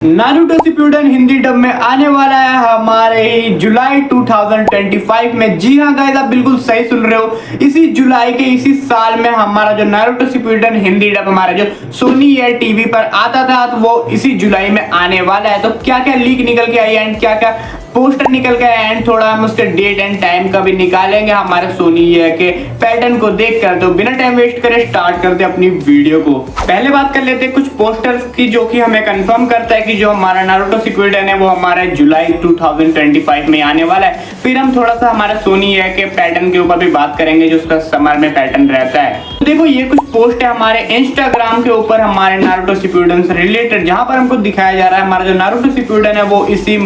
Naruto Shippuden Hindi dub में आने वाला है हमारे ही जुलाई 2025 में। जी हाँ गाइस, आप बिल्कुल सही सुन रहे हो। इसी जुलाई के इसी साल में हमारा जो नारुतो शिपुडेन हिंदी डब हमारा जो सोनी एयर टीवी पर आता था, तो वो इसी जुलाई में आने वाला है। तो क्या क्या लीक निकल के आई एंड क्या क्या पोस्टर निकल के आए एंड थोड़ा हम उसके डेट एंड टाइम का भी निकालेंगे हमारे सोनी एयर के पैटर्न को देख कर। तो बिना टाइम वेस्ट करे स्टार्ट करते अपनी वीडियो को। पहले बात कर लेते हैं कुछ पोस्टर्स की, जो कि हमें कंफर्म करता है कि जो हमारा नारुतो शिपुडेन है वो हमारे जुलाई 2025 में आने वाला है। फिर हम थोड़ा सा हमारे सोनी एयर के पैटर्न के ऊपर भी बात करेंगे, जो उसका समर में पैटर्न रहता है। तो देखो, ये कुछ पोस्ट है हमारे इंस्टाग्राम के ऊपर हमारे नारुतो शिपुडेन से रिलेटेड, जहां पर हमको दिखाया जा रहा है हमारा जो नारुतो शिपुडेन है वो इसी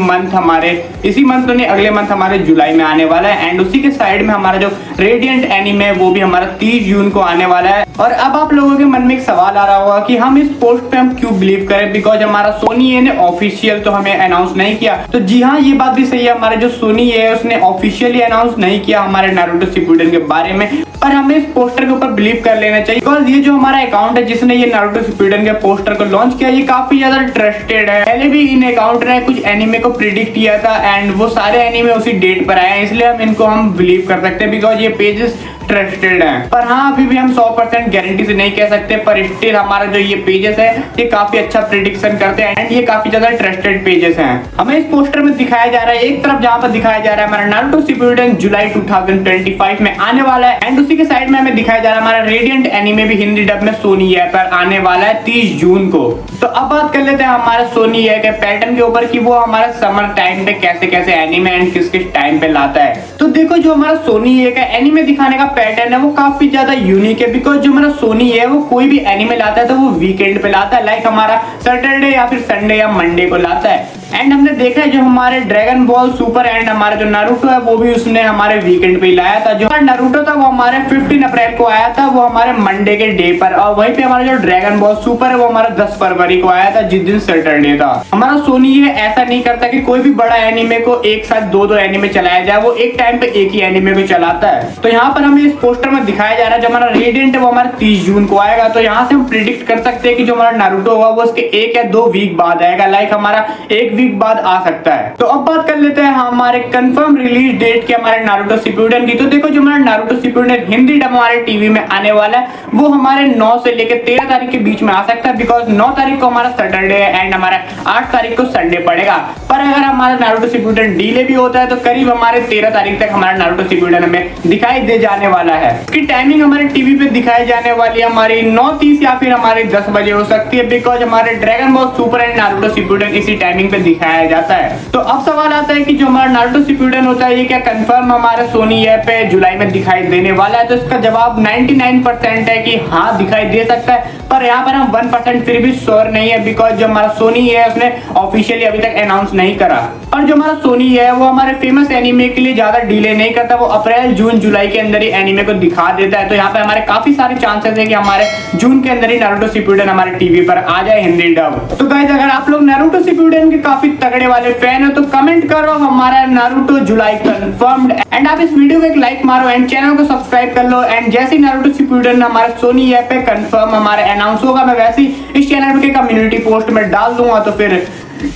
मंथ तो नहीं, अगले मंथ हमारे जुलाई में आने वाला है। एंड उसी के साइड में हमारा जो रेडियंट एनीमे है वो भी हमारा 30 जून को आने वाला है। और अब आप लोगों के मन में एक सवाल आ रहा होगा कि हम इस पोस्ट पे हम क्यों बिलीव करें, बिकॉज हमारा सोनी ए ने ऑफिशियल तो हमें अनाउंस नहीं किया। तो जी हाँ, ये बात भी सही है, हमारे जो सोनी ए है उसने ऑफिशियली अनाउंस नहीं किया हमारे नारुतो शिपुडेन के बारे में, पर हमें इस पोस्टर के ऊपर बिलीव कर लेना चाहिए। बिकॉज ये जो हमारा अकाउंट है जिसने ये नारुतो शिपुडेन के पोस्टर को लॉन्च किया, ये काफी ज्यादा ट्रस्टेड है। पहले भी इन अकाउंट ने कुछ एनीमे को प्रिडिक्ट किया था एंड वो सारे एनीमे उसी डेट पर आए हैं, इसलिए हम बिलीव कर सकते हैं बिकॉज ये पेजेस ट्रस्टेड है। पर हाँ, अभी भी हम 100% गारंटी से नहीं कह सकते, पर स्टिल हमारा जो ये पेजेस है ये काफी अच्छा प्रिडिक्शन करते हैं एंड ये काफी ज्यादा ट्रस्टेड पेजेस हैं। हमें इस पोस्टर में दिखाया जा रहा है, एक तरफ जहां पर दिखाया जा रहा है हमारा नारुतो शिपुडेन जुलाई 2025 में आने वाला है, एंड उसी के साइड में हमें दिखाया जा रहा है हमारा रेडियंट एनीमे भी हिंदी डब में सोनी एयर पर आने वाला है 30 जून को। तो अब बात कर लेते हैं हमारे सोनी एयर के पैटर्न के ऊपर कि वो हमारे समर टाइम पे कैसे कैसे एनीमे एंड किस किस टाइम पे लाता है। तो देखो, जो हमारा सोनी एयर का एनीमे दिखाने का पैटर्न है वो काफी ज्यादा यूनिक है, बिकॉज जो हमारा सोनी है वो कोई भी एनीमे लाता है तो वो वीकेंड पे लाता है, लाइक हमारा सैटरडे या फिर संडे या मंडे को लाता है। एंड हमने देखा है जो हमारे ड्रैगन बॉल सुपर एंड हमारा जो नारुतो है वो भी उसने हमारे वीकेंड पे लाया था। जो हमारा नारुतो था वो हमारे 15 अप्रैल को आया था, वो हमारे मंडे के डे पर, और वहीं पे हमारा जो ड्रैगन बॉल सुपर है वो हमारा 10 फरवरी को आया था, जिस दिन सैटरडे था। हमारा सोनी ये ऐसा नहीं करता कि कोई भी बड़ा एनीमे को एक साथ दो एनीमे चलाया जाए, वो एक टाइम पे एक ही एनीमे को चलाता है। तो यहाँ पर हमें इस पोस्टर में दिखाया जा रहा है जो हमारा रेडियंट है वो हमारा 30 जून को आएगा। तो यहाँ से हम प्रिडिक्ट कर सकते हैं कि जो हमारा नारुतो होगा वो उसके 1 या 2 वीक बाद आएगा, लाइक हमारा 1 वीक बाद आ सकता है। तो अब बात कर लेते हैं हमारे कंफर्म रिलीज डेट के हमारे नारुतो शिपुडेन की। तो देखो, जो हमारा नारुतो शिपुडेन हिंदी डब हमारे टीवी में आने वाला है वो हमारे 9 से लेकर 13 तारीख के बीच में आ सकता है, बिकॉज 9 तारीख को हमारा सैटरडे है एंड हमारा 8 तारीख को संडे पड़ेगा। पर अगर हमारा नारुतो शिपुडेन डिले भी होता है तो करीब हमारे 13 तारीख तक हमारा नारुतो शिपुडेन हमें दिखाई दे जाने वाला है। इसकी टाइमिंग हमारे टीवी पे दिखाई जाने वाली है हमारी 9:30 या फिर हमारी 10 बजे हो सकती है, बिकॉज हमारे dragon ball super and Naruto Shippuden इसी टाइमिंग पे दिखाया जाता है। तो अब सवाल आता है कि जो हमारा नारुतो शिपुडेन होता है ये क्या कंफर्म हमारे सोनी ऐप पे जुलाई में दिखाई देने वाला है? तो इसका जवाब 99% है कि हाँ, दिखाई दे सकता है, पर यहाँ पर हम 1% फिर भी श्योर नहीं है, बिकॉज जो हमारा सोनी है उसने ऑफिशियली अभी तक अनाउंस नहीं करा। और जो हमारा सोनी है वो हमारे फेमस एनीमे के लिए ज्यादा डिले नहीं करता, वो अप्रैल जून जुलाई के अंदर ही एनीमे को दिखा देता है। तो यहाँ पे हमारे काफी सारे चांसेस है कि हमारे जून के अंदर ही नारुतो शिपुडेन हमारे टीवी पर आ जाए हिंदी डब। तो गाइस, अगर आप लोग नारुतो शिपुडेन के काफी तगड़े वाले फैन हो तो कमेंट करो हमारा नारुतो जुलाई कंफर्म्ड, एंड आप इस वीडियो को एक लाइक मारो एंड चैनल को सब्सक्राइब कर लो। एंड जैसे नारुतो शिपुडेन हमारे सोनी ऐप पे कंफर्म हमारे अनाउंस होगा, मैं वैसे ही इस चैनल के कम्युनिटी पोस्ट में डाल दूंगा। तो फिर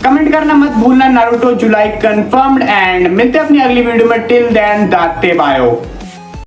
कमेंट करना मत भूलना, नारुतो जुलाई कंफर्म्ड। एंड मिलते हैं अपनी अगली वीडियो में। टिल देन दाते बायो।